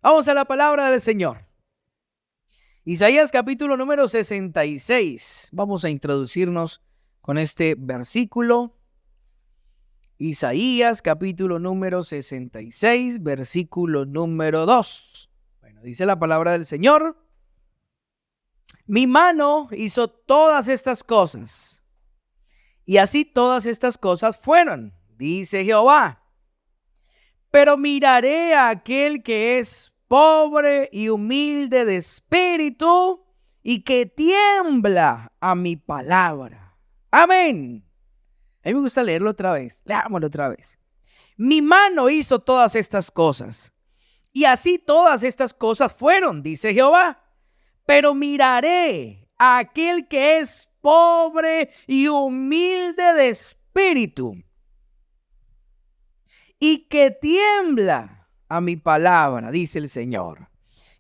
Vamos a la palabra del Señor. Isaías capítulo número 66. Vamos a introducirnos con este versículo. Isaías capítulo número 66, versículo número 2. Bueno, dice la palabra del Señor. Mi mano hizo todas estas cosas, y así todas estas cosas fueron, dice Jehová. Pero miraré a aquel que es pobre y humilde de espíritu y que tiembla a mi palabra. Amén. A mí me gusta leerlo otra vez. Leámoslo otra vez. Mi mano hizo todas estas cosas, y así todas estas cosas fueron, dice Jehová. Pero miraré a aquel que es pobre y humilde de espíritu y que tiembla a mi palabra, dice el Señor.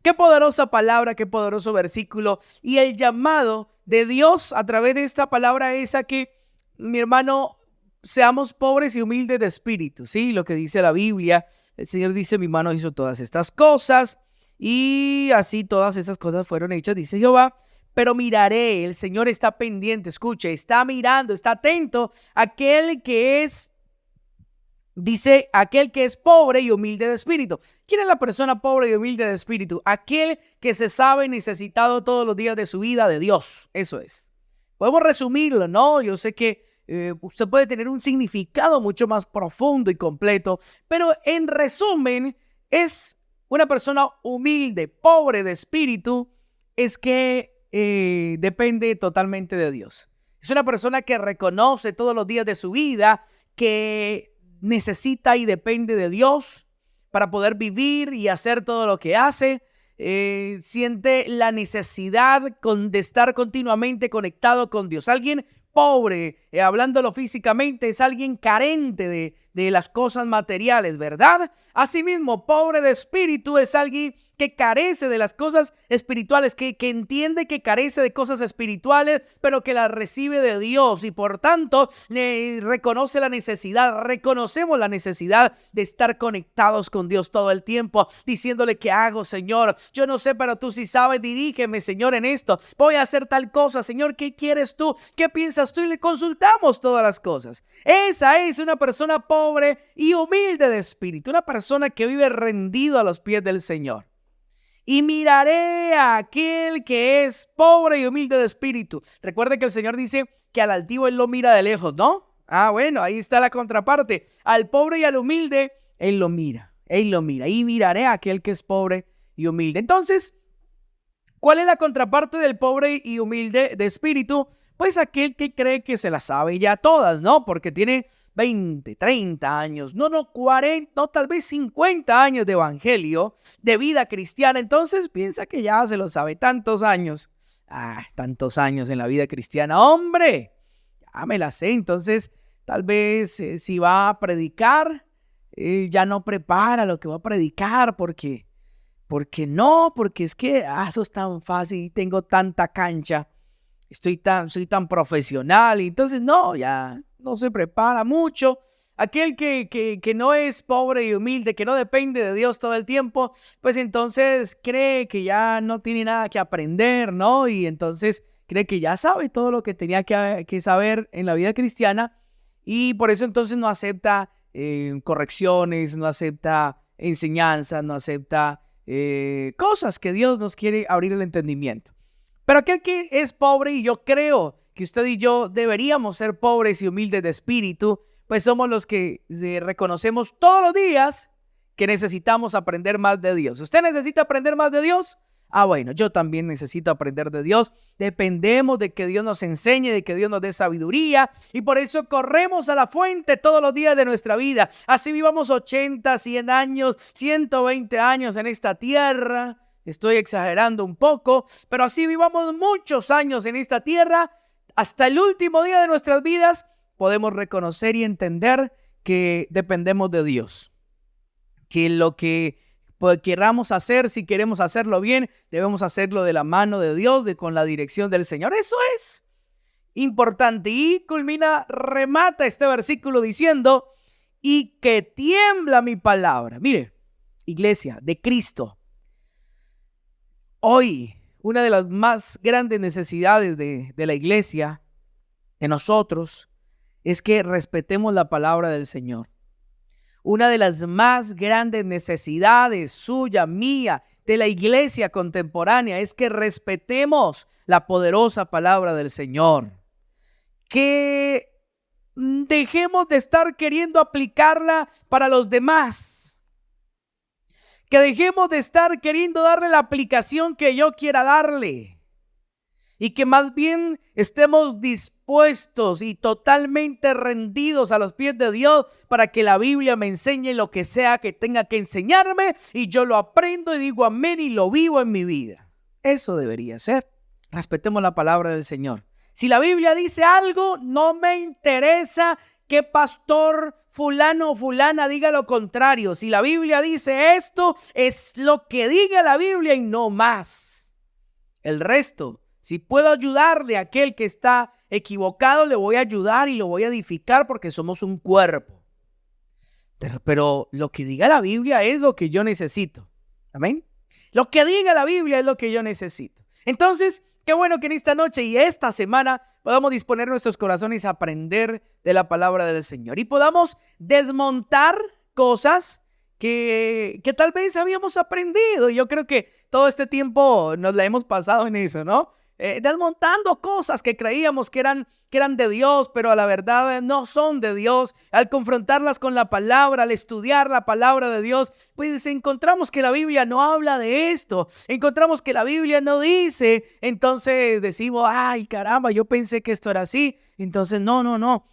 Qué poderosa palabra, qué poderoso versículo. Y el llamado de Dios a través de esta palabra es a que, mi hermano, seamos pobres y humildes de espíritu. Sí, lo que dice la Biblia. El Señor dice, mi mano hizo todas estas cosas, y así todas esas cosas fueron hechas, dice Jehová. Pero miraré, el Señor está pendiente, escuche, está mirando, está atento a aquel que es, dice, aquel que es pobre y humilde de espíritu. ¿Quién es la persona pobre y humilde de espíritu? Aquel que se sabe necesitado todos los días de su vida de Dios. Eso es. Podemos resumirlo, ¿no? Yo sé que usted puede tener un significado mucho más profundo y completo, pero en resumen es una persona humilde, pobre de espíritu, es que depende totalmente de Dios. Es una persona que reconoce todos los días de su vida que necesita y depende de Dios para poder vivir y hacer todo lo que hace. Siente la necesidad de estar continuamente conectado con Dios. Alguien pobre, hablándolo físicamente, es alguien carente de las cosas materiales, ¿verdad? Asimismo, pobre de espíritu es alguien que carece de las cosas espirituales, que entiende que carece de cosas espirituales, pero que las recibe de Dios, y por tanto reconoce la necesidad, reconocemos la necesidad de estar conectados con Dios todo el tiempo, diciéndole, ¿qué hago, Señor? Yo no sé, pero tú sí sabes, dirígeme, Señor, en esto. Voy a hacer tal cosa, Señor, ¿qué quieres tú? ¿Qué piensas tú? Y le consultamos todas las cosas. Esa es una persona pobre y humilde de espíritu, una persona que vive rendido a los pies del Señor. Y miraré a aquel que es pobre y humilde de espíritu. Recuerde que el Señor dice que al altivo Él lo mira de lejos, ¿no? Bueno, ahí está la contraparte. Al pobre y al humilde, Él lo mira. Él lo mira. Y miraré a aquel que es pobre y humilde. Entonces, ¿cuál es la contraparte del pobre y humilde de espíritu? Pues aquel que cree que se las sabe ya todas, ¿no? Porque tiene 20, 30 años, no 40, no tal vez 50 años de evangelio, de vida cristiana. Entonces piensa que ya se lo sabe. Tantos años. Tantos años en la vida cristiana. ¡Hombre! Ya me la sé. Entonces, tal vez si va a predicar, ya no prepara lo que va a predicar porque no, porque es que eso es tan fácil, tengo tanta cancha, soy tan profesional, y entonces no, ya no se prepara mucho. Aquel que no es pobre y humilde, que no depende de Dios todo el tiempo, pues entonces cree que ya no tiene nada que aprender, ¿no? Y entonces cree que ya sabe todo lo que tenía que saber en la vida cristiana, y por eso entonces no acepta correcciones, no acepta enseñanzas, no acepta cosas que Dios nos quiere abrir el entendimiento. Pero aquel que es pobre, y yo creo que usted y yo deberíamos ser pobres y humildes de espíritu, pues somos los que reconocemos todos los días que necesitamos aprender más de Dios. ¿Usted necesita aprender más de Dios? Bueno, yo también necesito aprender de Dios. Dependemos de que Dios nos enseñe, de que Dios nos dé sabiduría, y por eso corremos a la fuente todos los días de nuestra vida. Así vivamos 80, 100 años, 120 años en esta tierra. Estoy exagerando un poco, pero así vivamos muchos años en esta tierra. Hasta el último día de nuestras vidas podemos reconocer y entender que dependemos de Dios. Que lo que queramos hacer, si queremos hacerlo bien, debemos hacerlo de la mano de Dios, con la dirección del Señor. Eso es importante. Y remata este versículo diciendo, y que tiembla mi palabra. Mire, iglesia de Cristo, Hoy, una de las más grandes necesidades de la iglesia, de nosotros, es que respetemos la palabra del Señor. Una de las más grandes necesidades suya, mía, de la iglesia contemporánea es que respetemos la poderosa palabra del Señor. Que dejemos de estar queriendo aplicarla para los demás. Que dejemos de estar queriendo darle la aplicación que yo quiera darle. Y que más bien estemos dispuestos y totalmente rendidos a los pies de Dios para que la Biblia me enseñe lo que sea que tenga que enseñarme y yo lo aprendo y digo amén y lo vivo en mi vida. Eso debería ser. Respetemos la palabra del Señor. Si la Biblia dice algo, no me interesa que pastor fulano o fulana diga lo contrario. Si la Biblia dice esto, es lo que diga la Biblia y no más. El resto, si puedo ayudarle a aquel que está equivocado, le voy a ayudar y lo voy a edificar porque somos un cuerpo. Pero lo que diga la Biblia es lo que yo necesito. Amén. Lo que diga la Biblia es lo que yo necesito. Entonces, qué bueno que en esta noche y esta semana podamos disponer nuestros corazones a aprender de la palabra del Señor y podamos desmontar cosas que tal vez habíamos aprendido. Yo creo que todo este tiempo nos la hemos pasado en eso, ¿no? Desmontando cosas que creíamos que eran de Dios, pero a la verdad no son de Dios. Al confrontarlas con la palabra, al estudiar la palabra de Dios, pues encontramos que la Biblia no habla de esto. Encontramos que la Biblia no dice. Entonces decimos, ay caramba, yo pensé que esto era así. Entonces no.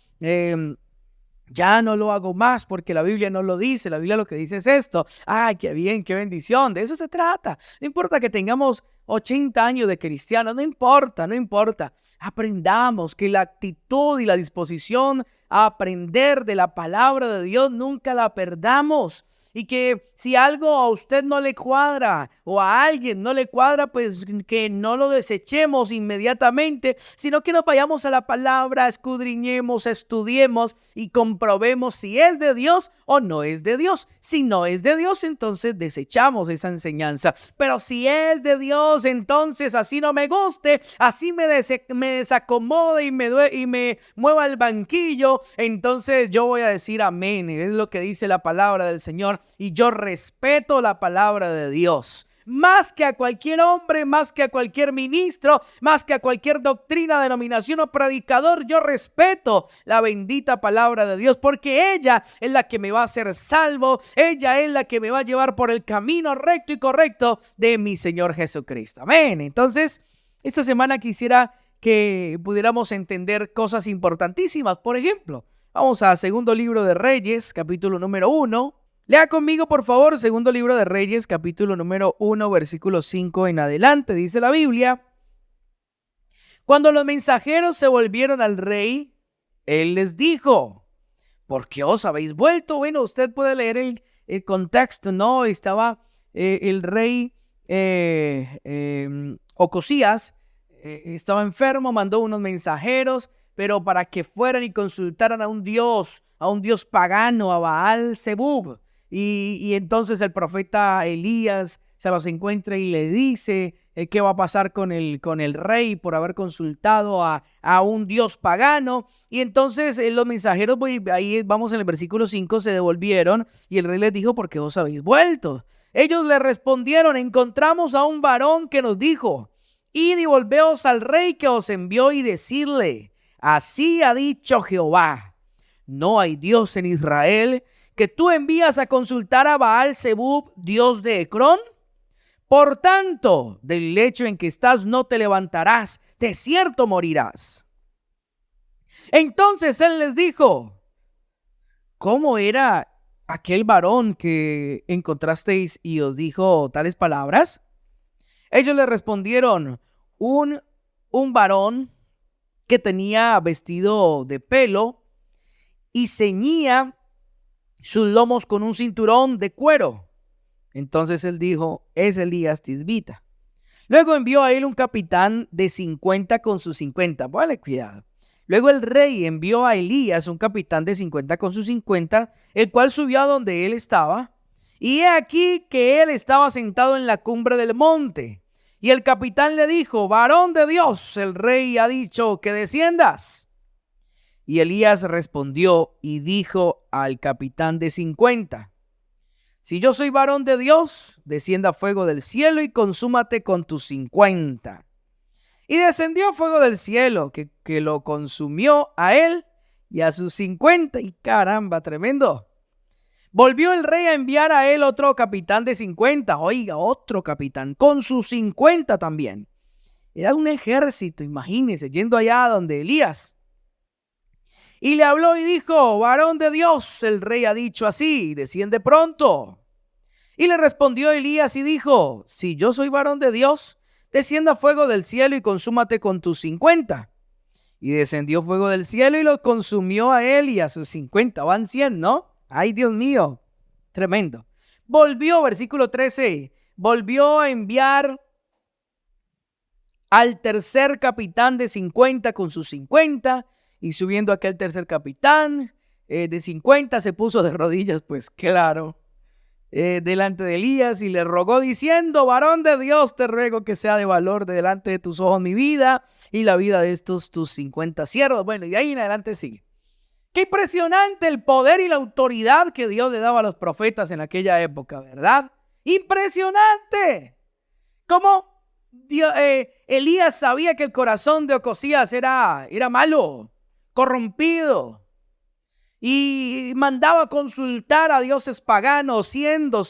Ya no lo hago más porque la Biblia no lo dice. La Biblia lo que dice es esto. ¡Ay, qué bien, qué bendición! De eso se trata. No importa que tengamos 80 años de cristianos, no importa. Aprendamos que la actitud y la disposición a aprender de la palabra de Dios nunca la perdamos. Y que si algo a usted no le cuadra o a alguien no le cuadra, pues que no lo desechemos inmediatamente, sino que nos vayamos a la palabra, escudriñemos, estudiemos y comprobemos si es de Dios o no es de Dios. Si no es de Dios, entonces desechamos esa enseñanza. Pero si es de Dios, entonces así no me guste, así me desacomode y me mueva el banquillo, entonces yo voy a decir amén. Es lo que dice la palabra del Señor. Y yo respeto la palabra de Dios. Más que a cualquier hombre, más que a cualquier ministro, más que a cualquier doctrina, denominación o predicador, yo respeto la bendita palabra de Dios, porque ella es la que me va a hacer salvo, ella es la que me va a llevar por el camino recto y correcto de mi Señor Jesucristo. Amén. Entonces, esta semana quisiera que pudiéramos entender cosas importantísimas. Por ejemplo, vamos a Segundo Libro de Reyes, capítulo número 1. Lea conmigo, por favor, Segundo Libro de Reyes, capítulo número 1, versículo 5 en adelante. Dice la Biblia: cuando los mensajeros se volvieron al rey, él les dijo: ¿por qué os habéis vuelto? Bueno, usted puede leer el contexto, ¿no? Estaba el rey Ocosías, estaba enfermo, mandó unos mensajeros, pero para que fueran y consultaran a un dios pagano, a Baal Zebub. Y entonces el profeta Elías se los encuentra y le dice qué va a pasar con el rey por haber consultado a un dios pagano. Y entonces los mensajeros, ahí vamos en el versículo 5, se devolvieron y el rey les dijo: ¿por qué os habéis vuelto? Ellos le respondieron: encontramos a un varón que nos dijo: id y volveos al rey que os envió y decirle: así ha dicho Jehová, no hay Dios en Israel que tú envías a consultar a Baal Zebub, dios de Ecrón. Por tanto, del lecho en que estás no te levantarás, de cierto morirás. Entonces él les dijo: ¿cómo era aquel varón que encontrasteis y os dijo tales palabras? Ellos le respondieron: un varón que tenía vestido de pelo y ceñía sus lomos con un cinturón de cuero. Entonces él dijo: es Elías Tisbita. Luego envió a él un capitán de 50 con sus 50. Vale, cuidado. Luego el rey envió a Elías un capitán de 50 con sus 50, el cual subió a donde él estaba. Y he aquí que él estaba sentado en la cumbre del monte. Y el capitán le dijo: varón de Dios, el rey ha dicho que desciendas. Y Elías respondió y dijo al capitán de 50: si yo soy varón de Dios, descienda fuego del cielo y consúmate con tus 50. Y descendió fuego del cielo que lo consumió a él y a sus 50. Y caramba, tremendo. Volvió el rey a enviar a él otro capitán de 50. Oiga, otro capitán con sus 50 también. Era un ejército, imagínense, yendo allá donde Elías. Y le habló y dijo: varón de Dios, el rey ha dicho así, desciende pronto. Y le respondió Elías y dijo: si yo soy varón de Dios, descienda fuego del cielo y consúmate con tus 50. Y descendió fuego del cielo y lo consumió a él y a sus 50. Van 100, ¿no? Ay, Dios mío, tremendo. Volvió, versículo 13, volvió a enviar al tercer capitán de 50 con sus 50. Y subiendo aquel tercer capitán de 50 se puso de rodillas, pues claro, delante de Elías y le rogó diciendo: varón de Dios, te ruego que sea de valor delante de tus ojos mi vida y la vida de estos tus 50 siervos. Bueno, y de ahí en adelante sigue. Qué impresionante el poder y la autoridad que Dios le daba a los profetas en aquella época, ¿verdad? Impresionante. Cómo Elías sabía que el corazón de Ocosías era malo, corrompido, y mandaba consultar a dioses paganos, siendo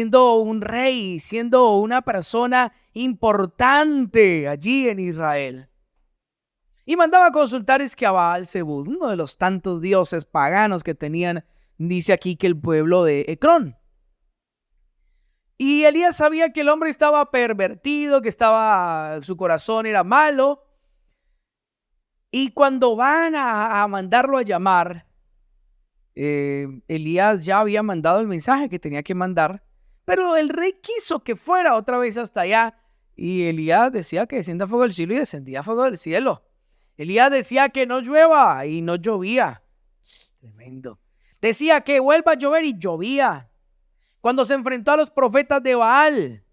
un rey, siendo una persona importante allí en Israel. Y mandaba a consultar a Baal-Zebub, uno de los tantos dioses paganos que tenían, dice aquí, que el pueblo de Ecrón. Y Elías sabía que el hombre estaba pervertido, que su corazón era malo. Y cuando van a mandarlo a llamar, Elías ya había mandado el mensaje que tenía que mandar, pero el rey quiso que fuera otra vez hasta allá. Y Elías decía que descienda fuego del cielo y descendía fuego del cielo. Elías decía que no llueva y no llovía. Tremendo. Decía que vuelva a llover y llovía. Cuando se enfrentó a los profetas de Baal,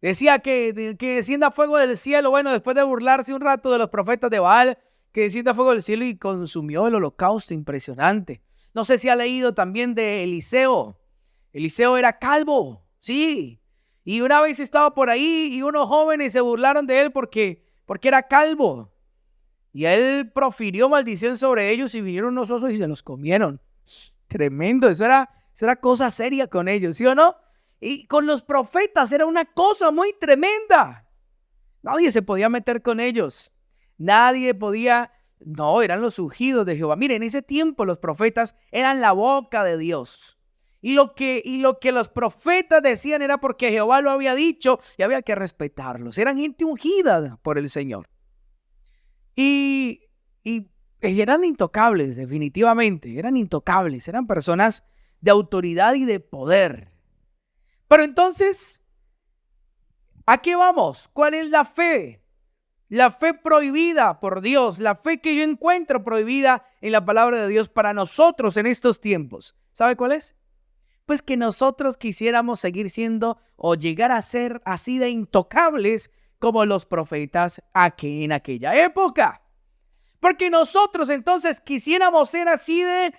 decía que descienda fuego del cielo. Bueno, después de burlarse un rato de los profetas de Baal, que descienda fuego del cielo y consumió el holocausto. Impresionante. No sé si ha leído también de Eliseo. Eliseo era calvo, sí. Y una vez estaba por ahí y unos jóvenes se burlaron de él porque era calvo. Y él profirió maldición sobre ellos y vinieron unos osos y se los comieron. Tremendo, eso era cosa seria con ellos, ¿sí o no? Y con los profetas era una cosa muy tremenda. Nadie se podía meter con ellos. Nadie podía, no, eran los ungidos de Jehová. Miren, en ese tiempo los profetas eran la boca de Dios. Y lo que los profetas decían era porque Jehová lo había dicho y había que respetarlos. Eran gente ungida por el Señor. Y eran intocables, definitivamente. Eran intocables, eran personas de autoridad y de poder. Pero entonces, ¿a qué vamos? ¿Cuál es la fe? La fe prohibida por Dios, la fe que yo encuentro prohibida en la palabra de Dios para nosotros en estos tiempos. ¿Sabe cuál es? Pues que nosotros quisiéramos seguir siendo o llegar a ser así de intocables como los profetas aquí en aquella época. Porque nosotros entonces quisiéramos ser así de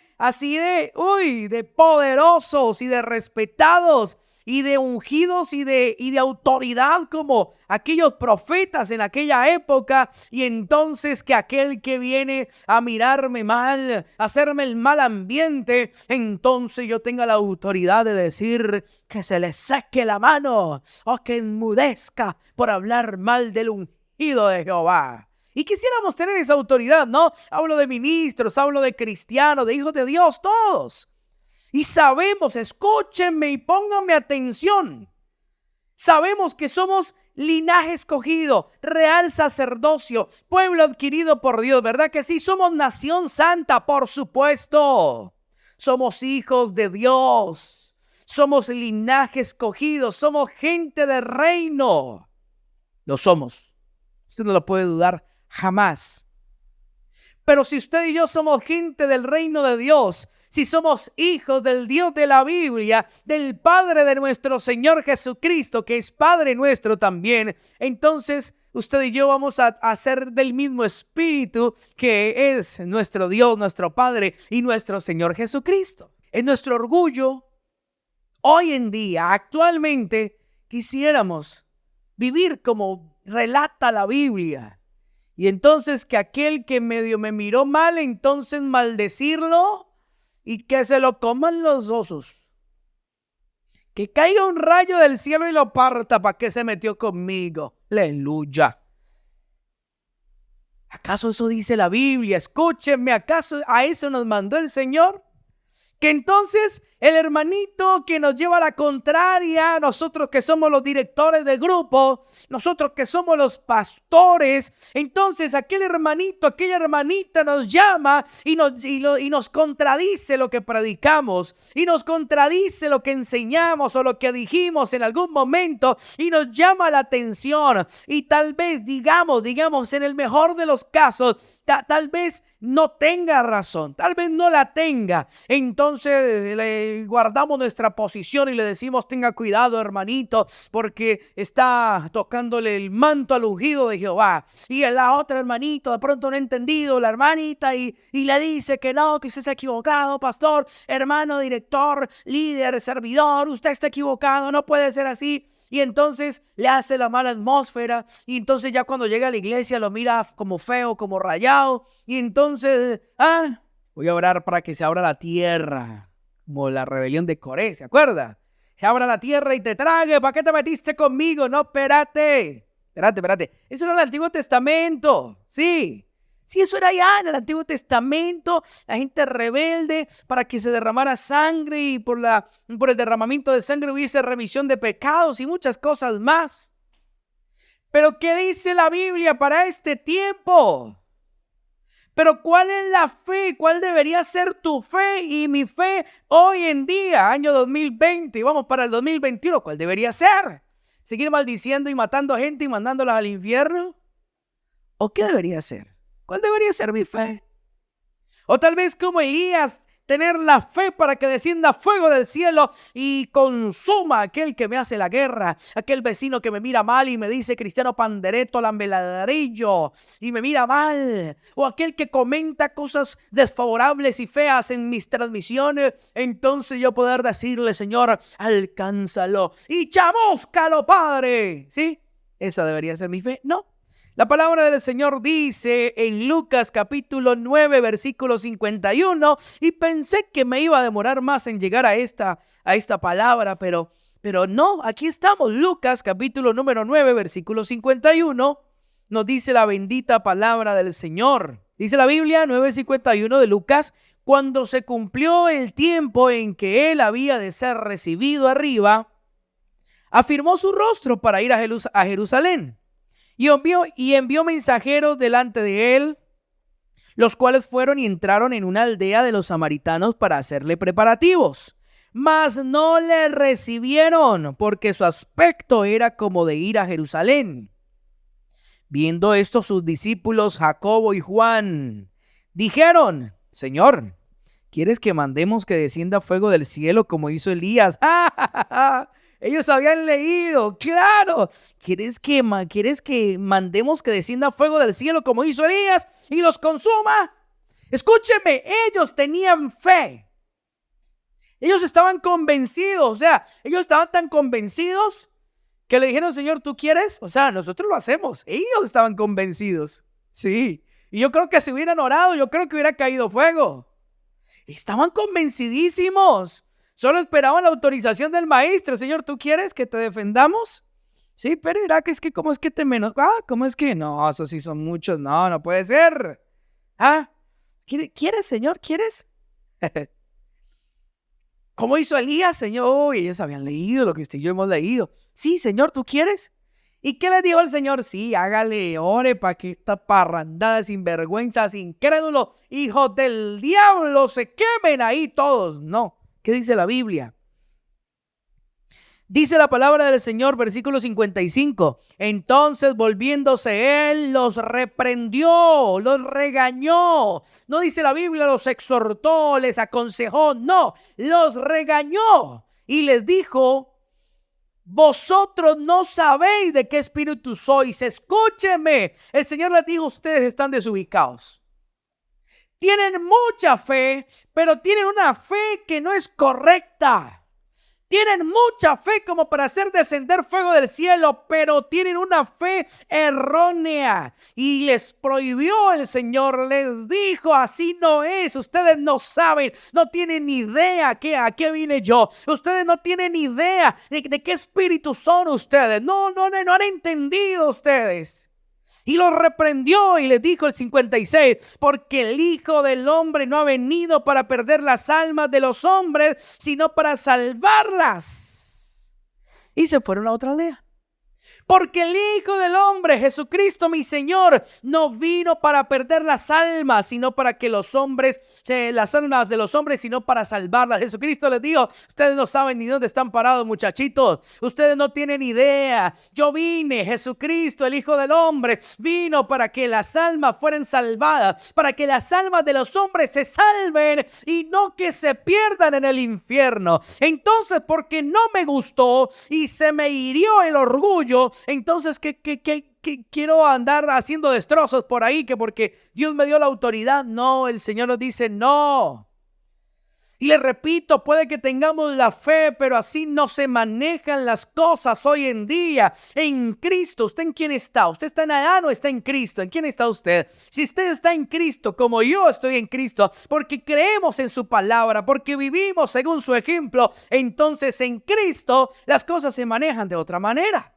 poderosos y de respetados y de ungidos y de autoridad como aquellos profetas en aquella época. Y entonces que aquel que viene a mirarme mal, a hacerme el mal ambiente, entonces yo tenga la autoridad de decir que se le seque la mano o que enmudezca por hablar mal del ungido de Jehová. Y quisiéramos tener esa autoridad, ¿no? Hablo de ministros, hablo de cristianos, de hijos de Dios, todos. Y sabemos, escúchenme y pónganme atención. Sabemos que somos linaje escogido, real sacerdocio, pueblo adquirido por Dios, ¿verdad que sí? Somos nación santa, por supuesto. Somos hijos de Dios. Somos linaje escogido, somos gente de reino. Lo somos. Usted no lo puede dudar jamás. Pero si usted y yo somos gente del reino de Dios, si somos hijos del Dios de la Biblia, del Padre de nuestro Señor Jesucristo, que es Padre nuestro también, entonces usted y yo vamos a ser del mismo espíritu que es nuestro Dios, nuestro Padre y nuestro Señor Jesucristo. Es nuestro orgullo. Hoy en día, actualmente, quisiéramos vivir como relata la Biblia. Y entonces que aquel que medio me miró mal, entonces maldecirlo y que se lo coman los osos. Que caiga un rayo del cielo y lo parta. ¿Para qué se metió conmigo? Aleluya. ¿Acaso eso dice la Biblia? Escúchenme, ¿acaso a eso nos mandó el Señor? Que entonces el hermanito que nos lleva a la contraria, nosotros que somos los directores del grupo, nosotros que somos los pastores, entonces aquel hermanito, aquella hermanita nos llama y nos contradice lo que predicamos, y nos contradice lo que enseñamos o lo que dijimos en algún momento, y nos llama la atención, y tal vez digamos en el mejor de los casos, tal vez no tenga razón, tal vez no la tenga. Entonces le guardamos nuestra posición y le decimos: tenga cuidado, hermanito, porque está tocándole el manto al ungido de Jehová. Y la otra hermanito de pronto no ha entendido, la hermanita, y le dice que no, que usted está equivocado, pastor, hermano, director, líder, servidor, usted está equivocado, no puede ser así. Y entonces le hace la mala atmósfera, y entonces ya cuando llega a la iglesia lo mira como feo, como rayado, y entonces, voy a orar para que se abra la tierra, como la rebelión de Coré, ¿se acuerda? Se abra la tierra y te trague. ¿Para qué te metiste conmigo? No, espérate. Eso era el Antiguo Testamento, sí. Sí, eso era ya en el Antiguo Testamento, la gente rebelde para que se derramara sangre y por el derramamiento de sangre hubiese remisión de pecados y muchas cosas más. Pero ¿qué dice la Biblia para este tiempo? Pero ¿cuál es la fe? ¿Cuál debería ser tu fe y mi fe hoy en día, año 2020? Y vamos para el 2021. ¿Cuál debería ser? ¿Seguir maldiciendo y matando a gente y mandándolas al infierno? ¿O qué debería ser? ¿Cuál debería ser mi fe? O tal vez como Elías, tener la fe para que descienda fuego del cielo y consuma a aquel que me hace la guerra, aquel vecino que me mira mal y me dice cristiano pandereto, lambeladrillo, y me mira mal, o aquel que comenta cosas desfavorables y feas en mis transmisiones. Entonces yo poder decirle: Señor, alcánzalo y chamóscalo, Padre. ¿Sí? ¿Esa debería ser mi fe? No. La palabra del Señor dice en Lucas capítulo 9 versículo 51, y pensé que me iba a demorar más en llegar a esta palabra, pero no, aquí estamos. Lucas capítulo número 9 versículo 51 nos dice la bendita palabra del Señor. Dice la Biblia, 9:51 de Lucas: cuando se cumplió el tiempo en que él había de ser recibido arriba, afirmó su rostro para ir a Jerusalén. Y envió mensajeros delante de él, los cuales fueron y entraron en una aldea de los samaritanos para hacerle preparativos. Mas no le recibieron, porque su aspecto era como de ir a Jerusalén. Viendo esto, sus discípulos Jacobo y Juan dijeron: Señor, ¿quieres que mandemos que descienda fuego del cielo como hizo Elías? Ellos habían leído, claro. ¿Quieres que mandemos que descienda fuego del cielo como hizo Elías y los consuma? Escúcheme, ellos tenían fe. Ellos estaban convencidos, o sea, ellos estaban tan convencidos que le dijeron: Señor, ¿tú quieres? O sea, nosotros lo hacemos. Ellos estaban convencidos, sí. Y yo creo que si hubieran orado, yo creo que hubiera caído fuego. Estaban convencidísimos. Solo esperaban la autorización del maestro. Señor, ¿tú quieres que te defendamos? Sí, pero era que es que, ¿cómo es que te menos? ¿Cómo es que? No, esos sí son muchos. No puede ser. ¿Quieres, Señor? ¿Quieres? ¿Cómo hizo Elías, Señor? Ellos habían leído lo que usted y yo hemos leído. Sí, Señor, ¿tú quieres? ¿Y qué les dijo el Señor? Sí, hágale, ore para que esta parrandada de sinvergüenzas, incrédulos, hijos del diablo, se quemen ahí todos. No. ¿Qué dice la Biblia? Dice la palabra del Señor, versículo 55. Entonces, volviéndose él, los reprendió, los regañó. No dice la Biblia, los exhortó, les aconsejó. No, los regañó y les dijo: vosotros no sabéis de qué espíritu sois. Escúcheme. El Señor les dijo: ustedes están desubicados. Tienen mucha fe, pero tienen una fe que no es correcta. Tienen mucha fe como para hacer descender fuego del cielo, pero tienen una fe errónea. Y les prohibió el Señor, les dijo: así no es, ustedes no saben, no tienen ni idea a qué vine yo. Ustedes no tienen ni idea de qué espíritu son ustedes. No han entendido ustedes. Y los reprendió y les dijo el 56, porque el Hijo del Hombre no ha venido para perder las almas de los hombres, sino para salvarlas. Y se fueron a otra aldea. Porque el Hijo del Hombre, Jesucristo mi Señor, no vino para perder las almas, sino para que las almas de los hombres, sino para salvarlas. Jesucristo les dijo: ustedes no saben ni dónde están parados, muchachitos. Ustedes no tienen idea. Yo vine, Jesucristo, el Hijo del Hombre, vino para que las almas fueran salvadas, para que las almas de los hombres se salven y no que se pierdan en el infierno. Entonces, porque no me gustó y se me hirió el orgullo, entonces ¿qué quiero andar haciendo destrozos por ahí? Que porque Dios me dio la autoridad. No, el Señor nos dice: no. Y le repito, puede que tengamos la fe, pero así no se manejan las cosas hoy en día. En Cristo, ¿usted en quién está? ¿Usted está en Adán o está en Cristo? ¿En quién está usted? Si usted está en Cristo, como yo estoy en Cristo, porque creemos en su palabra, porque vivimos según su ejemplo, entonces en Cristo las cosas se manejan de otra manera.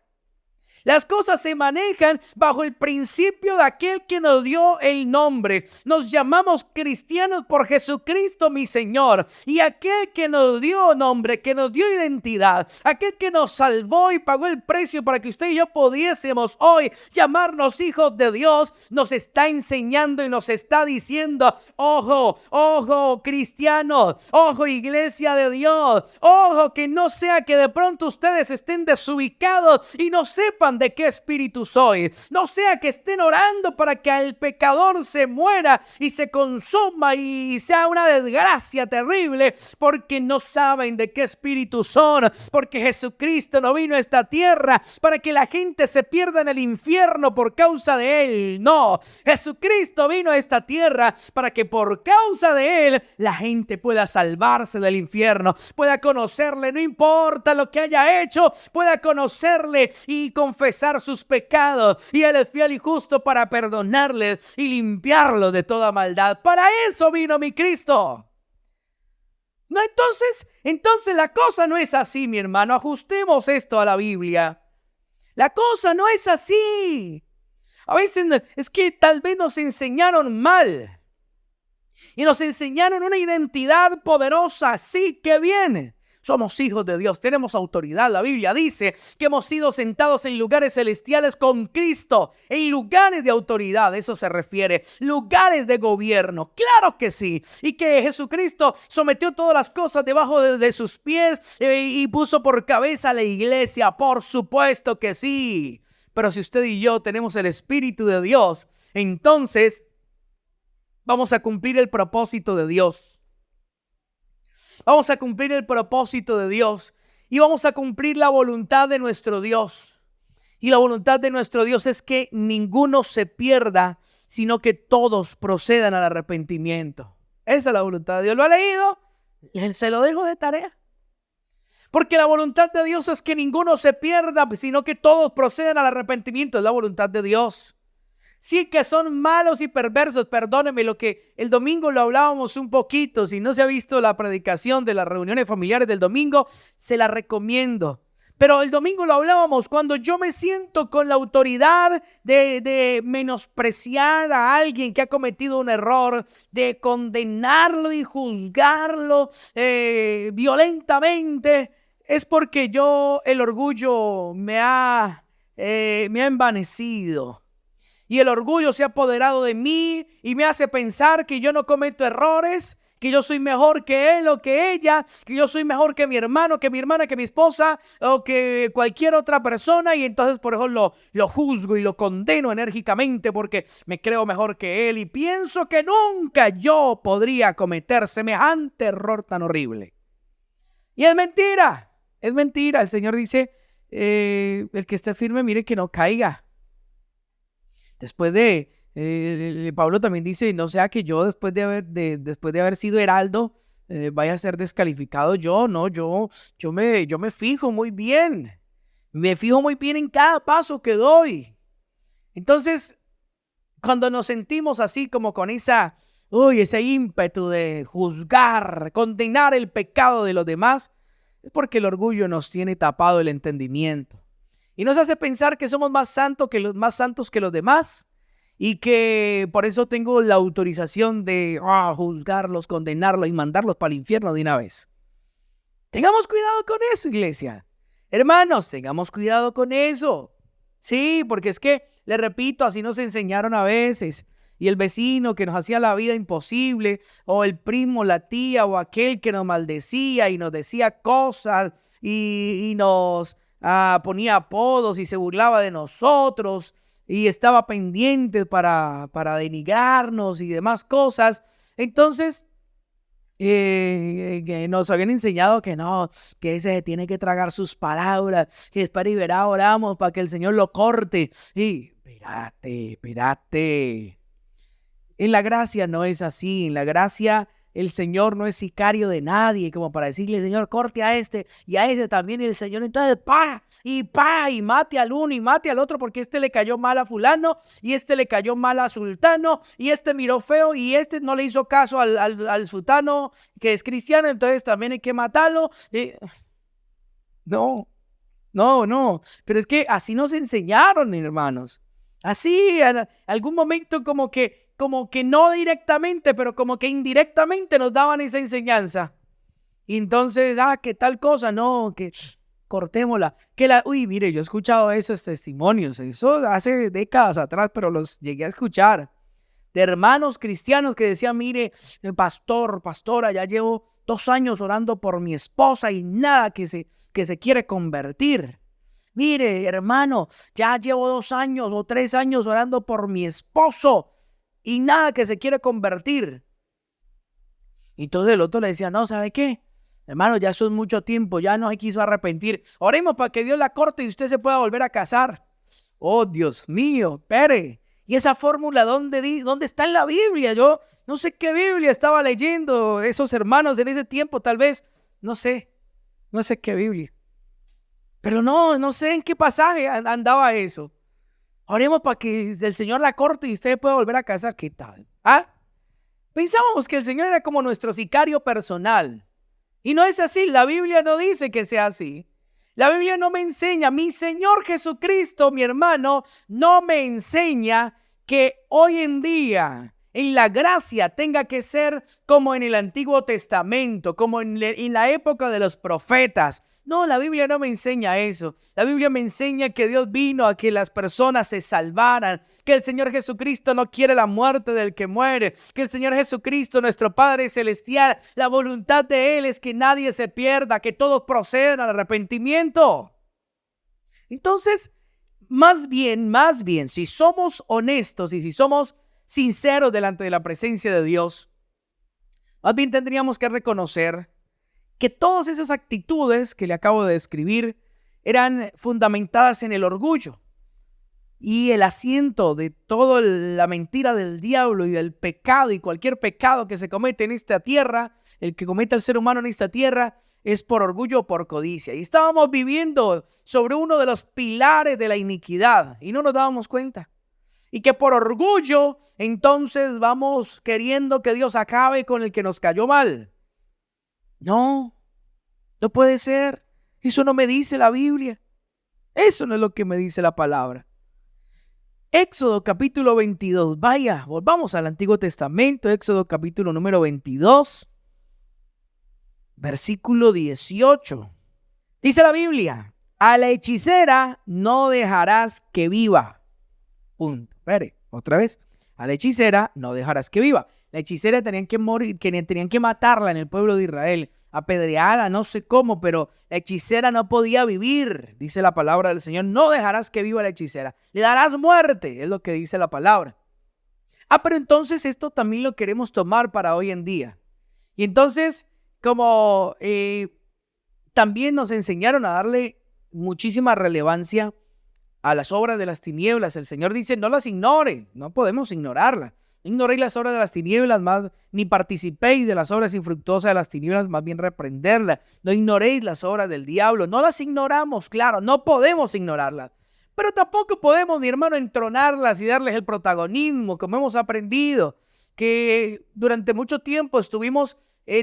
Las cosas se manejan bajo el principio de aquel que nos dio el nombre. Nos llamamos cristianos por Jesucristo mi Señor. Y aquel que nos dio nombre, que nos dio identidad, aquel que nos salvó y pagó el precio para que usted y yo pudiésemos hoy llamarnos hijos de Dios, nos está enseñando y nos está diciendo: ojo, ojo cristianos, ojo iglesia de Dios, ojo que no sea que de pronto ustedes estén desubicados y no sepan de qué espíritu soy. No sea que estén orando para que el pecador se muera y se consuma y sea una desgracia terrible, porque no saben de qué espíritu son, porque Jesucristo no vino a esta tierra para que la gente se pierda en el infierno por causa de Él. No, Jesucristo vino a esta tierra para que por causa de Él la gente pueda salvarse del infierno, pueda conocerle, no importa lo que haya hecho, pueda conocerle y confesar sus pecados, y Él es fiel y justo para perdonarles y limpiarlos de toda maldad. Para eso vino mi Cristo. No, entonces la cosa no es así, mi hermano. Ajustemos esto a la Biblia. La cosa no es así. A veces es que tal vez nos enseñaron mal y nos enseñaron una identidad poderosa. Sí, que bien. Somos hijos de Dios, tenemos autoridad. La Biblia dice que hemos sido sentados en lugares celestiales con Cristo, en lugares de autoridad. Eso se refiere, lugares de gobierno. Claro que sí. Y que Jesucristo sometió todas las cosas debajo de sus pies y puso por cabeza a la iglesia. Por supuesto que sí. Pero si usted y yo tenemos el Espíritu de Dios, entonces vamos a cumplir el propósito de Dios. Vamos a cumplir el propósito de Dios y vamos a cumplir la voluntad de nuestro Dios. Y la voluntad de nuestro Dios es que ninguno se pierda, sino que todos procedan al arrepentimiento. Esa es la voluntad de Dios. ¿Lo ha leído? Se lo dejo de tarea. Porque la voluntad de Dios es que ninguno se pierda, sino que todos procedan al arrepentimiento. Es la voluntad de Dios. Sí que son malos y perversos, perdónenme, lo que el domingo lo hablábamos un poquito. Si no se ha visto la predicación de las reuniones familiares del domingo, se la recomiendo. Pero el domingo lo hablábamos cuando yo me siento con la autoridad de menospreciar a alguien que ha cometido un error, de condenarlo y juzgarlo violentamente, es porque el orgullo me ha envanecido. Y el orgullo se ha apoderado de mí y me hace pensar que yo no cometo errores, que yo soy mejor que él o que ella, que yo soy mejor que mi hermano, que mi hermana, que mi esposa o que cualquier otra persona, y entonces por eso lo juzgo y lo condeno enérgicamente porque me creo mejor que él y pienso que nunca yo podría cometer semejante error tan horrible. Y es mentira. Es mentira. El Señor dice, el que esté firme, mire que no caiga. Después Pablo también dice, no sea que yo después de haber sido heraldo, vaya a ser descalificado yo. No, yo me fijo muy bien. Me fijo muy bien en cada paso que doy. Entonces, cuando nos sentimos así como con ese ímpetu de juzgar, condenar el pecado de los demás, es porque el orgullo nos tiene tapado el entendimiento y nos hace pensar que somos más santos que los demás y que por eso tengo la autorización de juzgarlos, condenarlos y mandarlos para el infierno de una vez. Tengamos cuidado con eso, iglesia. Hermanos, tengamos cuidado con eso. Sí, porque es que, les repito, así nos enseñaron a veces. Y el vecino que nos hacía la vida imposible, o el primo, la tía, o aquel que nos maldecía y nos decía cosas y nos ponía apodos y se burlaba de nosotros y estaba pendiente para denigrarnos y demás cosas. Entonces, que nos habían enseñado que no, que ese tiene que tragar sus palabras, que espera y verá, oramos para que el Señor lo corte. Y espérate. En la gracia no es así. En la gracia el Señor no es sicario de nadie como para decirle, Señor, corte a este y a ese también. Y el Señor entonces y mate al uno y mate al otro porque este le cayó mal a fulano y este le cayó mal a sultano y este miró feo y este no le hizo caso al sultano que es cristiano, entonces también hay que matarlo. No. Pero es que así nos enseñaron, hermanos. Así, en algún momento como que no directamente, pero como que indirectamente nos daban esa enseñanza. Y entonces, que tal cosa, no, que cortémosla. Mire, yo he escuchado esos testimonios, eso hace décadas atrás, pero los llegué a escuchar. De hermanos cristianos que decían, mire, pastora, ya llevo 2 años orando por mi esposa y nada que se quiere convertir. Mire, hermano, ya llevo 2 años o 3 años orando por mi esposo y nada que se quiere convertir. Y entonces el otro le decía, no, ¿sabe qué? Hermano, ya eso es mucho tiempo, ya no se quiso arrepentir. Oremos para que Dios la corte y usted se pueda volver a casar. Oh, Dios mío, espere. ¿Y esa fórmula dónde está en la Biblia? Yo no sé qué Biblia estaba leyendo esos hermanos en ese tiempo, tal vez, no sé qué Biblia. Pero no sé en qué pasaje andaba eso. Oremos para que el Señor la corte y usted pueda volver a casar. ¿Qué tal? Pensábamos que el Señor era como nuestro sicario personal. Y no es así. La Biblia no dice que sea así. La Biblia no me enseña. Mi Señor Jesucristo, mi hermano, no me enseña que hoy en día en la gracia tenga que ser como en el Antiguo Testamento, como en la época de los profetas. No, la Biblia no me enseña eso. La Biblia me enseña que Dios vino a que las personas se salvaran, que el Señor Jesucristo no quiere la muerte del que muere, que el Señor Jesucristo, nuestro Padre Celestial, la voluntad de Él es que nadie se pierda, que todos procedan al arrepentimiento. Entonces, más bien, si somos honestos y si somos sinceros delante de la presencia de Dios, más bien tendríamos que reconocer que todas esas actitudes que le acabo de describir eran fundamentadas en el orgullo y el asiento de toda la mentira del diablo y del pecado, y cualquier pecado que se comete en esta tierra, el que cometa el ser humano en esta tierra, es por orgullo o por codicia. Y estábamos viviendo sobre uno de los pilares de la iniquidad y no nos dábamos cuenta. Y que por orgullo, entonces vamos queriendo que Dios acabe con el que nos cayó mal. No puede ser. Eso no me dice la Biblia. Eso no es lo que me dice la palabra. Éxodo capítulo 22. Vaya, volvamos al Antiguo Testamento. Éxodo capítulo número 22. Versículo 18. Dice la Biblia: a la hechicera no dejarás que viva. Punto. Espere, otra vez. A la hechicera no dejarás que viva. La hechicera tenían que morir, que tenían que matarla en el pueblo de Israel, apedreada, no sé cómo, pero la hechicera no podía vivir, dice la palabra del Señor. No dejarás que viva la hechicera, le darás muerte, es lo que dice la palabra. Pero entonces esto también lo queremos tomar para hoy en día. Y entonces, como también nos enseñaron a darle muchísima relevancia a las obras de las tinieblas, el Señor dice, no las ignore, no podemos ignorarlas. No ignoréis las obras de las tinieblas, más ni participéis de las obras infructuosas de las tinieblas, más bien reprenderlas. No ignoréis las obras del diablo, no las ignoramos, claro, no podemos ignorarlas. Pero tampoco podemos, mi hermano, entronarlas y darles el protagonismo, como hemos aprendido, que durante mucho tiempo estuvimos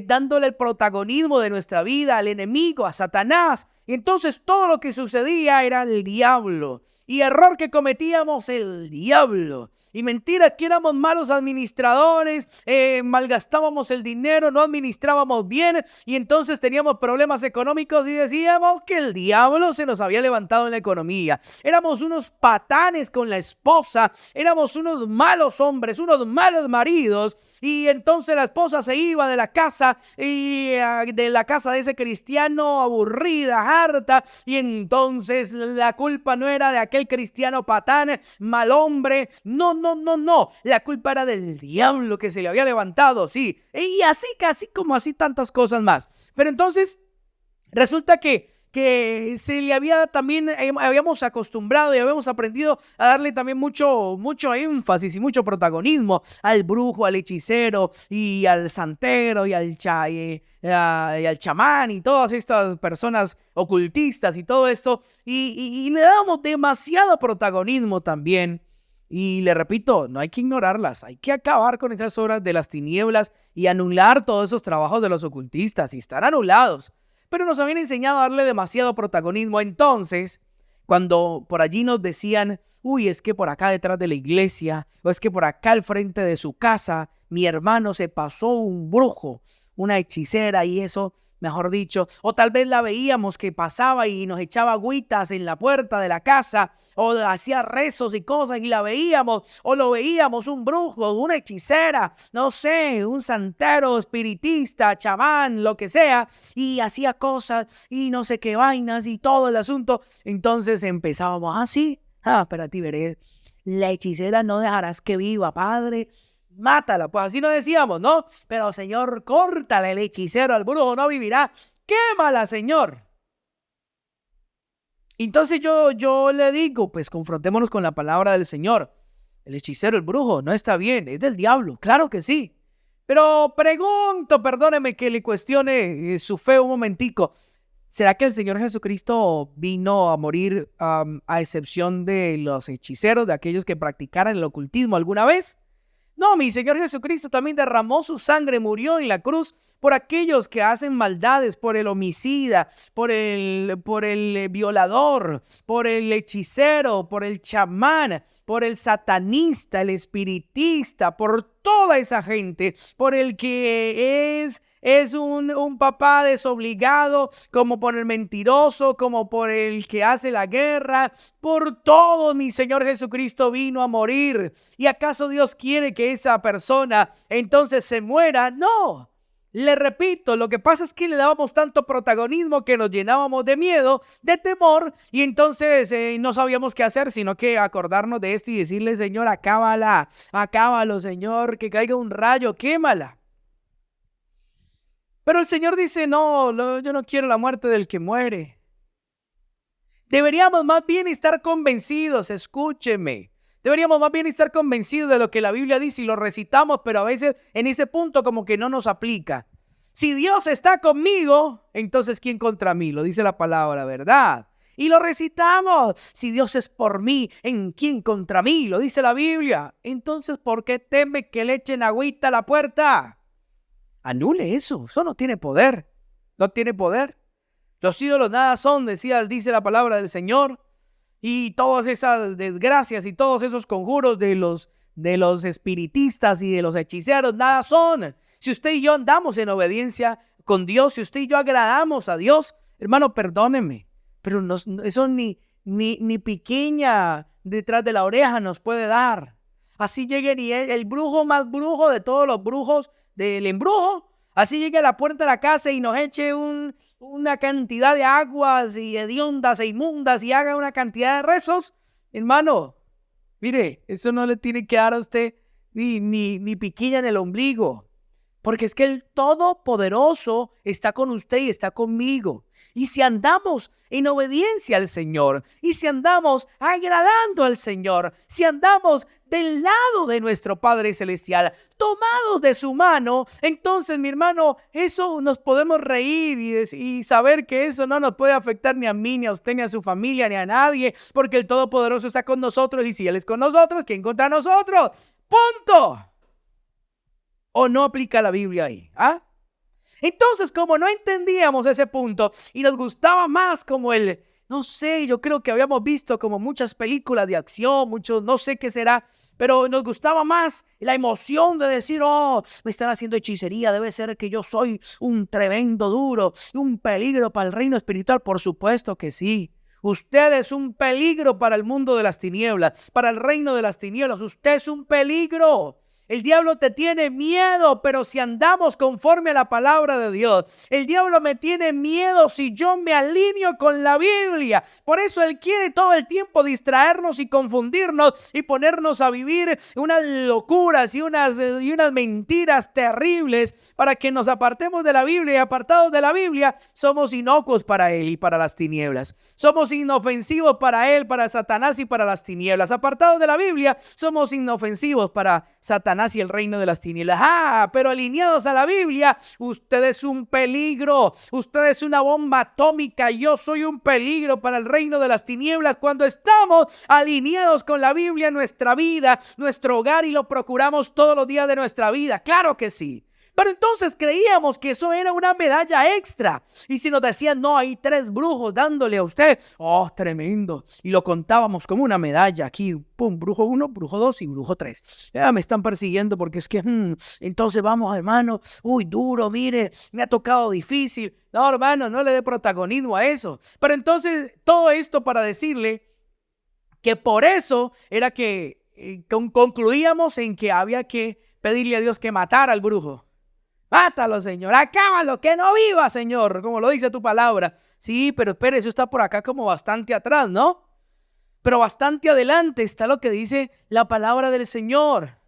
dándole el protagonismo de nuestra vida al enemigo, a Satanás. Y entonces todo lo que sucedía era el diablo. Y error que cometíamos, el diablo. Y mentira que éramos malos administradores, malgastábamos el dinero, no administrábamos bien. Y entonces teníamos problemas económicos y decíamos que el diablo se nos había levantado en la economía. Éramos unos patanes con la esposa, éramos unos malos hombres, unos malos maridos. Y entonces la esposa se iba de la casa y de la casa de ese cristiano aburrida, harta. Y entonces la culpa no era de aquel cristiano patán, mal hombre, no, la culpa era del diablo que se le había levantado, sí, y así, casi como así tantas cosas más. Pero entonces resulta que se le había también, habíamos acostumbrado y habíamos aprendido a darle también mucho énfasis y mucho protagonismo al brujo, al hechicero y al santero y al chamán y todas estas personas ocultistas y todo esto, y le damos demasiado protagonismo también. Y le repito, no hay que ignorarlas, hay que acabar con esas obras de las tinieblas y anular todos esos trabajos de los ocultistas, y están anulados. Pero nos habían enseñado a darle demasiado protagonismo. Entonces, cuando por allí nos decían, uy, es que por acá detrás de la iglesia, o es que por acá al frente de su casa, mi hermano se pasó un brujo, una hechicera y eso, mejor dicho, o tal vez la veíamos que pasaba y nos echaba agüitas en la puerta de la casa, o hacía rezos y cosas y la veíamos, o lo veíamos un brujo, una hechicera, no sé, un santero, espiritista, chamán, lo que sea, y hacía cosas y no sé qué vainas y todo el asunto. Entonces empezábamos así, para ti veré, la hechicera no dejarás que viva, padre. Mátala, pues así nos decíamos, ¿no? Pero Señor, córtale el hechicero, al brujo no vivirá. Quémala, Señor. Entonces yo le digo, pues confrontémonos con la palabra del Señor. El hechicero, el brujo, no está bien, es del diablo, claro que sí. Pero pregunto, perdóneme que le cuestione su fe un momentico. ¿Será que el Señor Jesucristo vino a morir a excepción de los hechiceros, de aquellos que practicaran el ocultismo alguna vez? No, mi Señor Jesucristo también derramó su sangre, murió en la cruz por aquellos que hacen maldades, por el homicida, por el violador, por el hechicero, por el chamán, por el satanista, el espiritista, por toda esa gente, por el que es un papá desobligado, como por el mentiroso, como por el que hace la guerra. Por todo mi Señor Jesucristo vino a morir. ¿Y acaso Dios quiere que esa persona entonces se muera? No. Le repito, lo que pasa es que le dábamos tanto protagonismo que nos llenábamos de miedo, de temor, y entonces no sabíamos qué hacer, sino que acordarnos de esto y decirle, Señor, acábalo, Señor, que caiga un rayo, quémala. Pero el Señor dice, no, yo no quiero la muerte del que muere. Deberíamos más bien estar convencidos, escúcheme. Deberíamos más bien estar convencidos de lo que la Biblia dice y lo recitamos, pero a veces en ese punto como que no nos aplica. Si Dios está conmigo, entonces ¿quién contra mí? Lo dice la palabra, ¿verdad? Y lo recitamos. Si Dios es por mí, ¿en quién contra mí? Lo dice la Biblia. Entonces, ¿por qué teme que le echen agüita a la puerta? Anule eso no tiene poder, no tiene poder. Los ídolos nada son, dice la palabra del Señor, y todas esas desgracias y todos esos conjuros de los espiritistas y de los hechiceros nada son. Si usted y yo andamos en obediencia con Dios, si usted y yo agradamos a Dios, hermano, perdóneme, pero eso ni pequeña detrás de la oreja nos puede dar. así llegue ni el brujo más brujo de todos los brujos del embrujo, así llegue a la puerta de la casa y nos eche una cantidad de aguas y hediondas e inmundas y haga una cantidad de rezos, hermano, mire, eso no le tiene que dar a usted ni piquilla en el ombligo. Porque es que el Todopoderoso está con usted y está conmigo. Y si andamos en obediencia al Señor, y si andamos agradando al Señor, si andamos del lado de nuestro Padre Celestial, tomados de su mano, entonces, mi hermano, eso nos podemos reír y saber que eso no nos puede afectar ni a mí, ni a usted, ni a su familia, ni a nadie, porque el Todopoderoso está con nosotros, y si Él es con nosotros, ¿quién contra nosotros? ¡Punto! ¿O no aplica la Biblia ahí? ¿Ah? Entonces, como no entendíamos ese punto y nos gustaba más como no sé, yo creo que habíamos visto como muchas películas de acción, muchos, no sé qué será, pero nos gustaba más la emoción de decir, oh, me están haciendo hechicería, debe ser que yo soy un tremendo duro, un peligro para el reino espiritual. Por supuesto que sí. Usted es un peligro para el mundo de las tinieblas, para el reino de las tinieblas. Usted es un peligro. El diablo te tiene miedo, pero si andamos conforme a la palabra de Dios. El diablo me tiene miedo si yo me alineo con la Biblia. Por eso él quiere todo el tiempo distraernos y confundirnos y ponernos a vivir unas locuras y unas mentiras terribles para que nos apartemos de la Biblia. Y apartados de la Biblia, somos inocuos para él y para las tinieblas. Somos inofensivos para él, para Satanás y para las tinieblas. Apartados de la Biblia, somos inofensivos para Satanás y el reino de las tinieblas. Pero alineados a la Biblia, usted es un peligro, usted es una bomba atómica, yo soy un peligro para el reino de las tinieblas cuando estamos alineados con la Biblia en nuestra vida, nuestro hogar, y lo procuramos todos los días de nuestra vida. Claro que sí. Pero entonces creíamos que eso era una medalla extra. Y si nos decían, no, hay 3 brujos dándole a usted, oh, tremendo. Y lo contábamos como una medalla. Aquí, pum, brujo 1, brujo 2 y brujo 3. Ya me están persiguiendo porque es que, entonces vamos, hermano. Uy, duro, mire, me ha tocado difícil. No, hermano, no le dé protagonismo a eso. Pero entonces, todo esto para decirle que por eso era que concluíamos en que había que pedirle a Dios que matara al brujo. Mátalo, Señor, acábalo, que no viva, Señor, como lo dice tu palabra. Sí, pero espere, eso está por acá como bastante atrás, ¿no? Pero bastante adelante está lo que dice la palabra del Señor.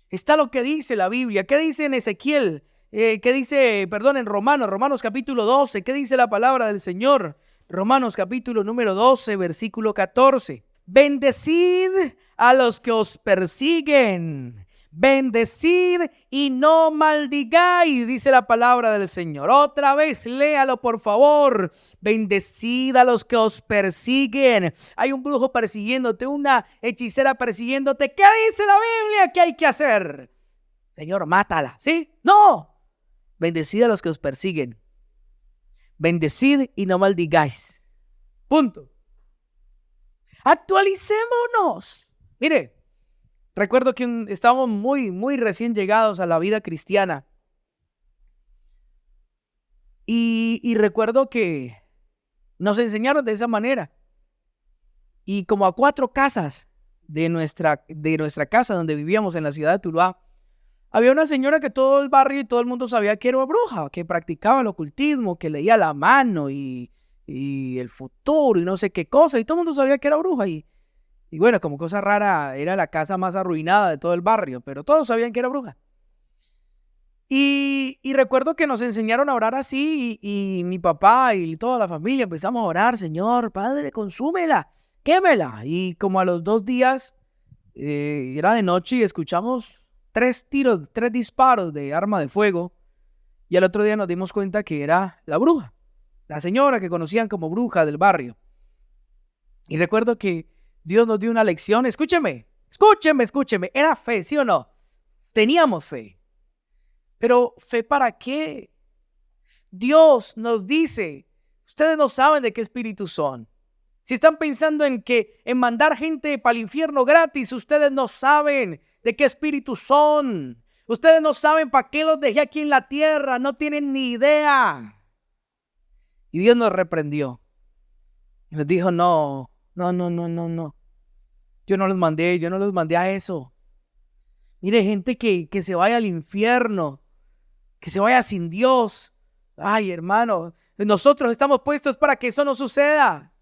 Está lo que dice la Biblia. ¿Qué dice en Ezequiel? ¿Qué dice, en Romanos capítulo 12? ¿Qué dice la palabra del Señor? Romanos capítulo número 12, versículo 14. Bendecid a los que os persiguen. Bendecid y no maldigáis, dice la palabra del Señor. Otra vez, léalo por favor. Bendecid a los que os persiguen. Hay un brujo persiguiéndote, una hechicera persiguiéndote. ¿Qué dice la Biblia que hay que hacer? Señor, mátala, ¿sí? No. Bendecid a los que os persiguen. Bendecid y no maldigáis. Punto. Actualicémonos. Mire, recuerdo que estábamos muy recién llegados a la vida cristiana. Y recuerdo que nos enseñaron de esa manera. Y como a 4 casas de nuestra casa donde vivíamos en la ciudad de Tuluá, había una señora que todo el barrio y todo el mundo sabía que era bruja, que practicaba el ocultismo, que leía la mano y el futuro y no sé qué cosa. Y todo el mundo sabía que era bruja. Y bueno, como cosa rara, era la casa más arruinada de todo el barrio, pero todos sabían que era bruja. Y recuerdo que nos enseñaron a orar así y mi papá y toda la familia empezamos a orar, Señor, Padre, consúmela, quémela. Y como a los 2 días, era de noche y escuchamos 3 disparos de arma de fuego. Y al otro día nos dimos cuenta que era la bruja, la señora que conocían como bruja del barrio. Y recuerdo que Dios nos dio una lección. Escúcheme. Era fe, ¿sí o no? Teníamos fe. Pero ¿fe para qué? Dios nos dice, ustedes no saben de qué espíritu son. Si están pensando en mandar gente para el infierno gratis, ustedes no saben de qué espíritu son. Ustedes no saben para qué los dejé aquí en la tierra. No tienen ni idea. Y Dios nos reprendió. Y nos dijo, no. Yo no los mandé a eso. Mire, gente que se vaya al infierno, que se vaya sin Dios. Ay, hermano, nosotros estamos puestos para que eso no suceda.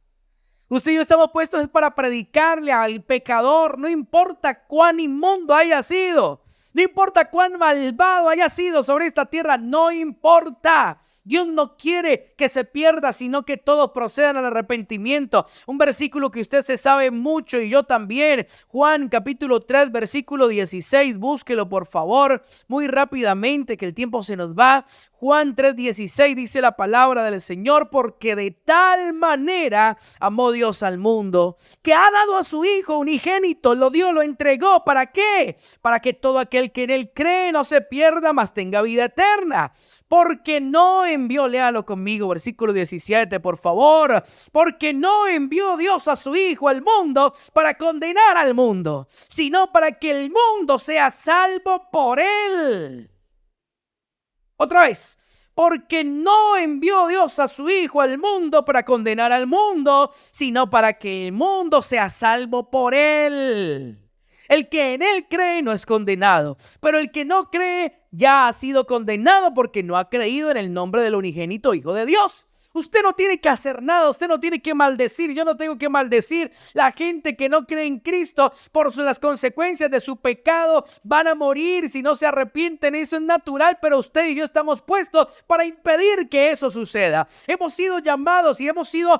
Usted y yo estamos puestos para predicarle al pecador, no importa cuán inmundo haya sido, no importa cuán malvado haya sido sobre esta tierra, no importa. Dios no quiere que se pierda, sino que todos procedan al arrepentimiento. Un versículo que usted se sabe mucho y yo también. Juan capítulo 3, versículo 16. Búsquelo por favor, muy rápidamente que el tiempo se nos va. Juan 3:16 dice la palabra del Señor: porque de tal manera amó Dios al mundo, que ha dado a su Hijo unigénito, lo dio, lo entregó. ¿Para qué? Para que todo aquel que en él cree no se pierda, mas tenga vida eterna. Porque no envió, léalo conmigo, versículo 17, por favor. Porque no envió Dios a su Hijo al mundo para condenar al mundo, sino para que el mundo sea salvo por él. Otra vez, porque no envió Dios a su Hijo al mundo para condenar al mundo, sino para que el mundo sea salvo por él. El que en él cree no es condenado, pero el que no cree ya ha sido condenado porque no ha creído en el nombre del unigénito Hijo de Dios. Usted no tiene que hacer nada, usted no tiene que maldecir, yo no tengo que maldecir. La gente que no cree en Cristo por las consecuencias de su pecado van a morir si no se arrepienten, eso es natural, pero usted y yo estamos puestos para impedir que eso suceda. Hemos sido llamados y hemos sido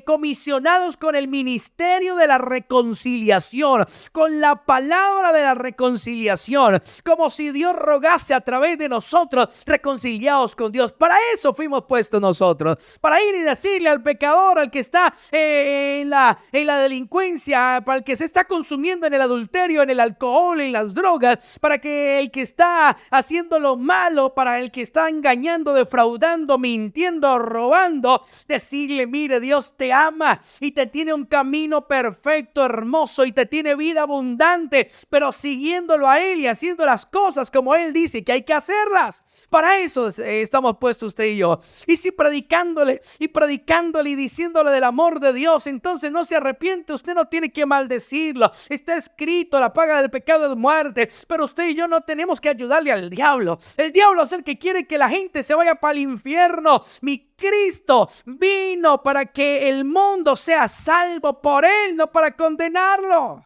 comisionados con el ministerio de la reconciliación, con la palabra de la reconciliación, como si Dios rogase a través de nosotros, reconciliados con Dios. Para eso fuimos puestos nosotros. Para ir y decirle al pecador, al que está en la delincuencia, para el que se está consumiendo en el adulterio, en el alcohol, en las drogas, para que el que está haciendo lo malo, para el que está engañando, defraudando, mintiendo, robando, decirle: mire, Dios te ama y te tiene un camino perfecto, hermoso, y te tiene vida abundante, pero siguiéndolo a Él y haciendo las cosas como Él dice que hay que hacerlas. Para eso estamos puestos usted y yo. Y si predicándole y diciéndole del amor de Dios, entonces no se arrepiente, usted no tiene que maldecirlo. Está escrito: la paga del pecado es muerte. Pero usted y yo no tenemos que ayudarle al diablo. El diablo es el que quiere que la gente se vaya para el infierno. Mi Cristo vino para que el mundo sea salvo por él, no para condenarlo.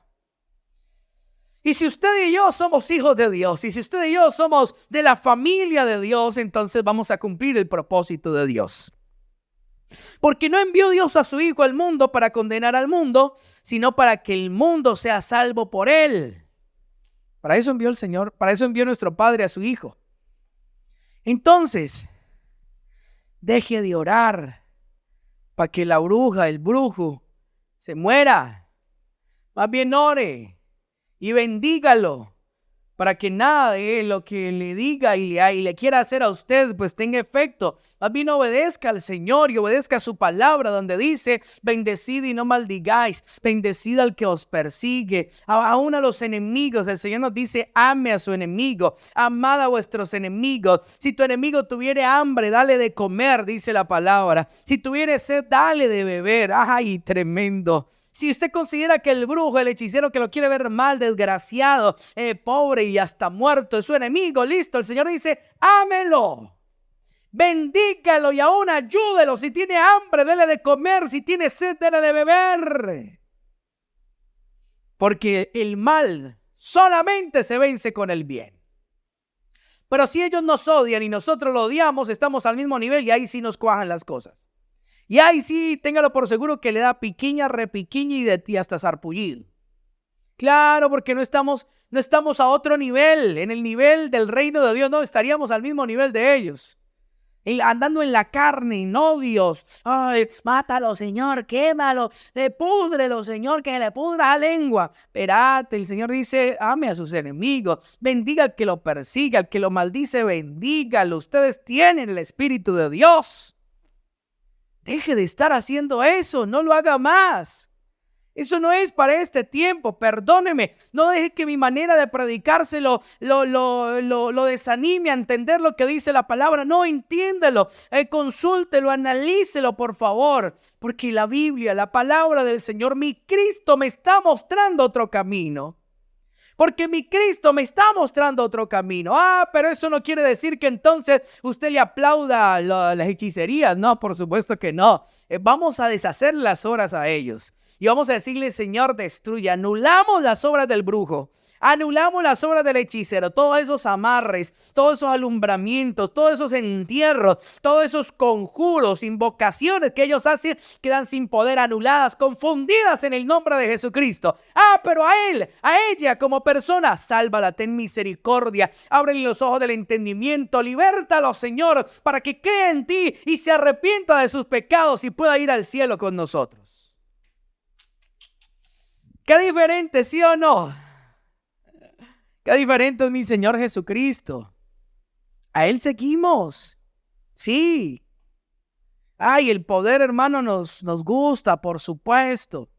Y si usted y yo somos hijos de Dios, y si usted y yo somos de la familia de Dios, entonces vamos a cumplir el propósito de Dios. Porque no envió Dios a su Hijo al mundo para condenar al mundo, sino para que el mundo sea salvo por él. Para eso envió el Señor, para eso envió nuestro Padre a su Hijo. Entonces, deje de orar para que la bruja, el brujo, se muera. Más bien ore y bendígalo, para que nada de lo que le diga y le quiera hacer a usted pues tenga efecto. Más bien obedezca al Señor y obedezca a su palabra, donde dice: bendecid y no maldigáis, bendecid al que os persigue, aún a los enemigos. El Señor nos dice: ame a su enemigo, amad a vuestros enemigos. Si tu enemigo tuviere hambre, dale de comer, dice la palabra. Si tuviere sed, dale de beber. ¡Ay, tremendo! Si usted considera que el brujo, el hechicero que lo quiere ver mal, desgraciado, pobre y hasta muerto es su enemigo, listo, el Señor dice: ámelo, bendígalo y aún ayúdelo. Si tiene hambre, dele de comer. Si tiene sed, dele de beber. Porque el mal solamente se vence con el bien. Pero si ellos nos odian y nosotros lo odiamos, estamos al mismo nivel y ahí sí nos cuajan las cosas. Y ahí sí, téngalo por seguro que le da piquiña, repiquiña y hasta sarpullido. Claro, porque no estamos a otro nivel, en el nivel del reino de Dios, no, estaríamos al mismo nivel de ellos. Andando en la carne, en odios. Ay, mátalo, Señor, quémalo, púdrelo, Señor, que le pudra la lengua. Espérate, el Señor dice: ame a sus enemigos, bendiga al que lo persiga, al que lo maldice, bendígalo. Ustedes tienen el Espíritu de Dios. Deje de estar haciendo eso, no lo haga más. Eso no es para este tiempo, perdóneme. No deje que mi manera de predicárselo lo desanime a entender lo que dice la palabra. No, entiéndelo, consúltelo, analícelo, por favor. Porque la Biblia, la palabra del Señor, mi Cristo me está mostrando otro camino. Porque mi Cristo me está mostrando otro camino. Pero eso no quiere decir que entonces usted le aplauda las hechicerías. No, por supuesto que no. Vamos a deshacer las obras a ellos. Y vamos a decirle, Señor, destruye. Anulamos las obras del brujo. Anulamos las obras del hechicero. Todos esos amarres, todos esos alumbramientos, todos esos entierros, todos esos conjuros, invocaciones que ellos hacen, quedan sin poder, anuladas, confundidas en el nombre de Jesucristo. Pero a él, a ella como persona, sálvala, ten misericordia. Ábrele los ojos del entendimiento. Libértalo, Señor, para que crea en ti y se arrepienta de sus pecados y pueda ir al cielo con nosotros. Qué diferente, ¿sí o no? Qué diferente es mi Señor Jesucristo. A Él seguimos. Sí. El poder, hermano, nos gusta, por supuesto.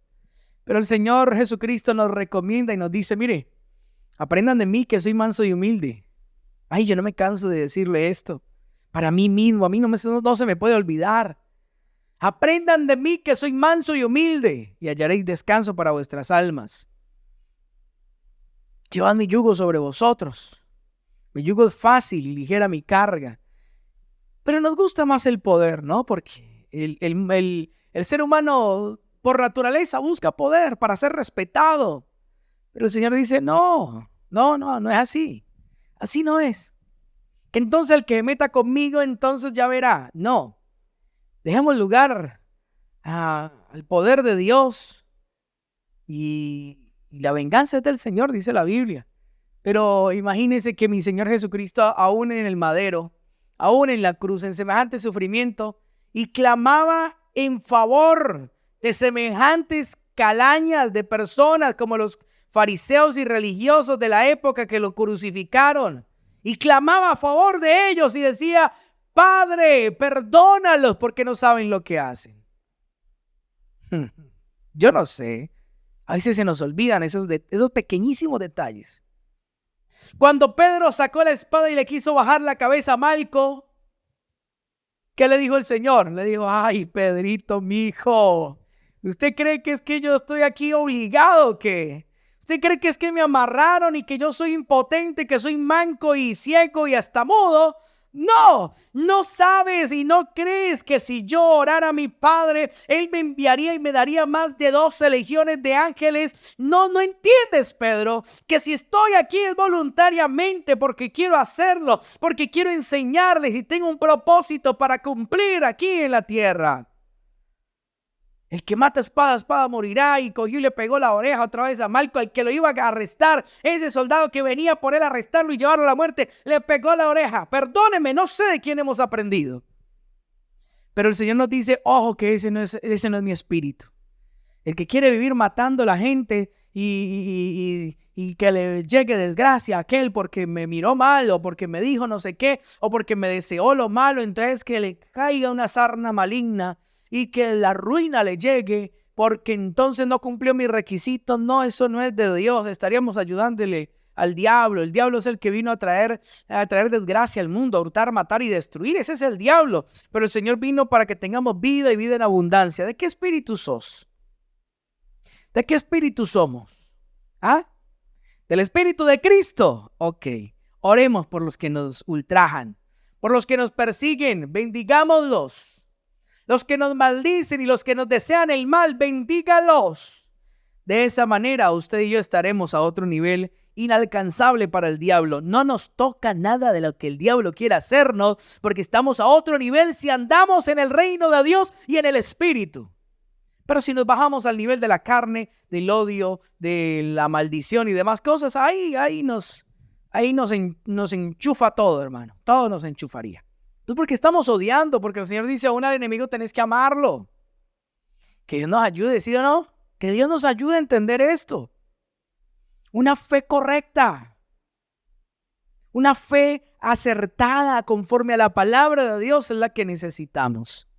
Pero el Señor Jesucristo nos recomienda y nos dice, mire, aprendan de mí que soy manso y humilde. Yo no me canso de decirle esto. Para mí mismo, a mí no se me puede olvidar. Aprendan de mí que soy manso y humilde y hallaréis descanso para vuestras almas. Llevad mi yugo sobre vosotros. Mi yugo es fácil y ligera mi carga. Pero nos gusta más el poder, ¿no? Porque el ser humano por naturaleza busca poder para ser respetado. Pero el Señor dice, no es así. Así no es. Que entonces el que se meta conmigo, entonces ya verá. No. Dejemos lugar al poder de Dios y la venganza es del Señor, dice la Biblia. Pero imagínense que mi Señor Jesucristo, aún en el madero, aún en la cruz, en semejante sufrimiento, y clamaba en favor de semejantes calañas de personas como los fariseos y religiosos de la época que lo crucificaron, y clamaba a favor de ellos y decía, Padre, perdónalos porque no saben lo que hacen. Yo no sé. A veces se nos olvidan esos pequeñísimos detalles. Cuando Pedro sacó la espada y le quiso bajar la cabeza a Malco, ¿qué le dijo el Señor? Le dijo, Pedrito, mi hijo, ¿usted cree que es que yo estoy aquí obligado o qué? ¿Usted cree que es que me amarraron y que yo soy impotente, que soy manco y ciego y hasta mudo? No sabes y no crees que si yo orara a mi Padre, Él me enviaría y me daría más de 12 legiones de ángeles. No entiendes, Pedro, que si estoy aquí es voluntariamente porque quiero hacerlo, porque quiero enseñarles y tengo un propósito para cumplir aquí en la tierra. El que mata espada morirá, y cogió y le pegó la oreja otra vez a Malco, al que lo iba a arrestar. Ese soldado que venía por él a arrestarlo y llevarlo a la muerte, le pegó la oreja. Perdóneme, no sé de quién hemos aprendido. Pero el Señor nos dice, ojo, que ese no es mi espíritu. El que quiere vivir matando a la gente y que le llegue desgracia a aquel porque me miró mal o porque me dijo no sé qué o porque me deseó lo malo, entonces que le caiga una sarna maligna y que la ruina le llegue porque entonces no cumplió mis requisitos. No, eso no es de Dios. Estaríamos ayudándole al diablo. El diablo es el que vino a traer desgracia al mundo, a hurtar, matar y destruir. Ese es el diablo. Pero el Señor vino para que tengamos vida y vida en abundancia. ¿De qué espíritu sos? ¿De qué espíritu somos? ¿Del espíritu de Cristo? Ok. Oremos por los que nos ultrajan, por los que nos persiguen, bendigámoslos. Los que nos maldicen y los que nos desean el mal, bendígalos. De esa manera usted y yo estaremos a otro nivel inalcanzable para el diablo. No nos toca nada de lo que el diablo quiera hacernos, porque estamos a otro nivel si andamos en el reino de Dios y en el espíritu. Pero si nos bajamos al nivel de la carne, del odio, de la maldición y demás cosas, ahí nos enchufa todo, hermano. Todo nos enchufaría. Entonces, porque estamos odiando, porque el Señor dice aún al enemigo tenés que amarlo. Que Dios nos ayude, ¿sí o no? Que Dios nos ayude a entender esto. Una fe correcta. Una fe acertada conforme a la palabra de Dios es la que necesitamos.